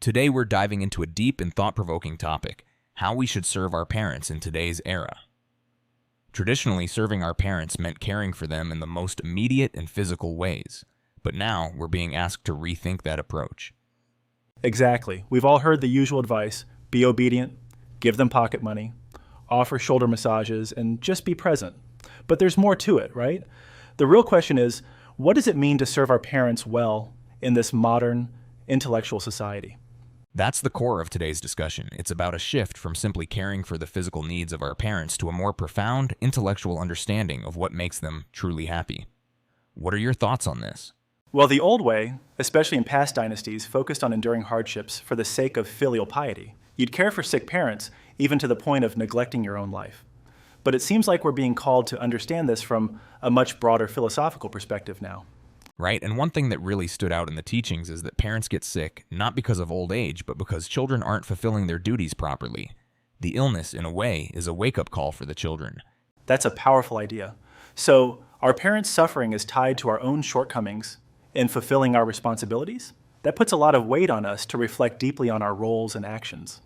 Today we're diving into a deep and thought-provoking topic, how we should serve our parents in today's era. Traditionally, serving our parents meant caring for them in the most immediate and physical ways, but now we're being asked to rethink that approach. Exactly. We've all heard the usual advice: be obedient, give them pocket money, offer shoulder massages, and just be present. But there's more to it, right? The real question is, what does it mean to serve our parents well in this modern, intellectual society? That's the core of today's discussion. It's about a shift from simply caring for the physical needs of our parents to a more profound, intellectual understanding of what makes them truly happy. What are your thoughts on this? Well, the old way, especially in past dynasties, focused on enduring hardships for the sake of filial piety. You'd care for sick parents, even to the point of neglecting your own life. But it seems like we're being called to understand this from a much broader philosophical perspective now. Right, and one thing that really stood out in the teachings is that parents get sick not because of old age, but because children aren't fulfilling their duties properly. The illness, in a way, is a wake-up call for the children. That's a powerful idea. So, our parents' suffering is tied to our own shortcomings in fulfilling our responsibilities? That puts a lot of weight on us to reflect deeply on our roles and actions.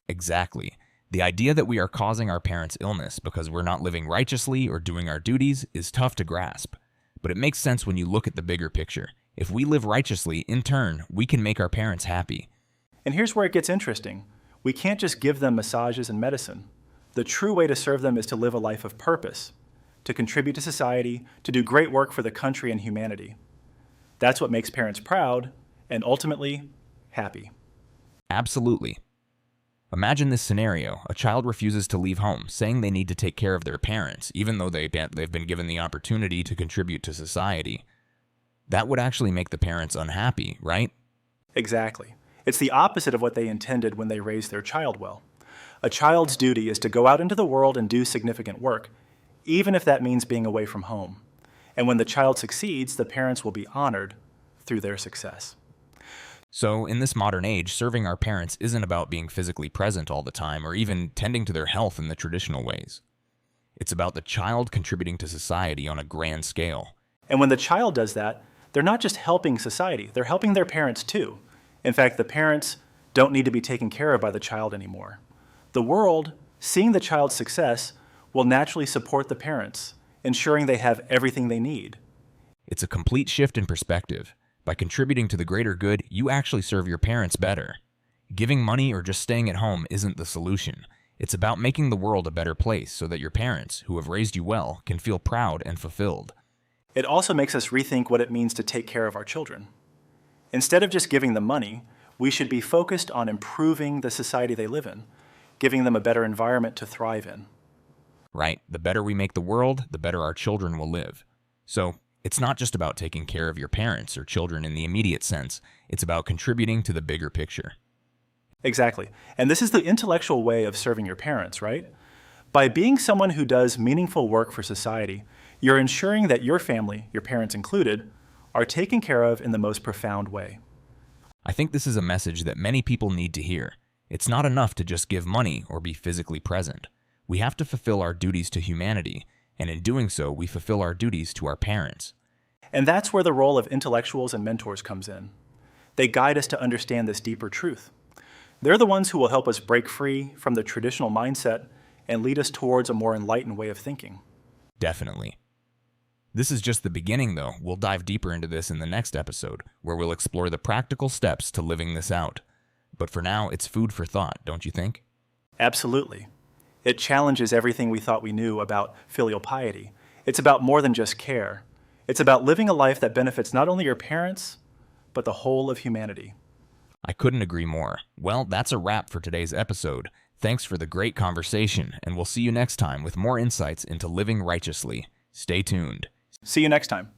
Exactly. The idea that we are causing our parents' illness because we're not living righteously or doing our duties is tough to grasp. But it makes sense when you look at the bigger picture. If we live righteously, in turn, we can make our parents happy. And here's where it gets interesting. We can't just give them massages and medicine. The true way to serve them is to live a life of purpose, to contribute to society, to do great work for the country and humanity. That's what makes parents proud and ultimately happy. Absolutely. Imagine this scenario. A child refuses to leave home, saying they need to take care of their parents, even though they've been given the opportunity to contribute to society. That would actually make the parents unhappy, right? Exactly. It's the opposite of what they intended when they raised their child well. A child's duty is to go out into the world and do significant work, even if that means being away from home. And when the child succeeds, the parents will be honored through their success. So, in this modern age, serving our parents isn't about being physically present all the time or even tending to their health in the traditional ways. It's about the child contributing to society on a grand scale. And when the child does that, they're not just helping society, they're helping their parents too. In fact, the parents don't need to be taken care of by the child anymore. The world, seeing the child's success, will naturally support the parents, ensuring they have everything they need. It's a complete shift in perspective. By contributing to the greater good, you actually serve your parents better. Giving money or just staying at home isn't the solution. It's about making the world a better place so that your parents, who have raised you well, can feel proud and fulfilled. It also makes us rethink what it means to take care of our children. Instead of just giving them money, we should be focused on improving the society they live in, giving them a better environment to thrive in. Right, the better we make the world, the better our children will live. So, it's not just about taking care of your parents or children in the immediate sense. It's about contributing to the bigger picture. Exactly. And this is the intellectual way of serving your parents, right? By being someone who does meaningful work for society, you're ensuring that your family, your parents included, are taken care of in the most profound way. I think this is a message that many people need to hear. It's not enough to just give money or be physically present. We have to fulfill our duties to humanity, and in doing so, we fulfill our duties to our parents. And that's where the role of intellectuals and mentors comes in. They guide us to understand this deeper truth. They're the ones who will help us break free from the traditional mindset and lead us towards a more enlightened way of thinking. Definitely. This is just the beginning, though. We'll dive deeper into this in the next episode, where we'll explore the practical steps to living this out. But for now, it's food for thought, don't you think? Absolutely. It challenges everything we thought we knew about filial piety. It's about more than just care. It's about living a life that benefits not only your parents, but the whole of humanity. I couldn't agree more. Well, that's a wrap for today's episode. Thanks for the great conversation, and we'll see you next time with more insights into living righteously. Stay tuned. See you next time.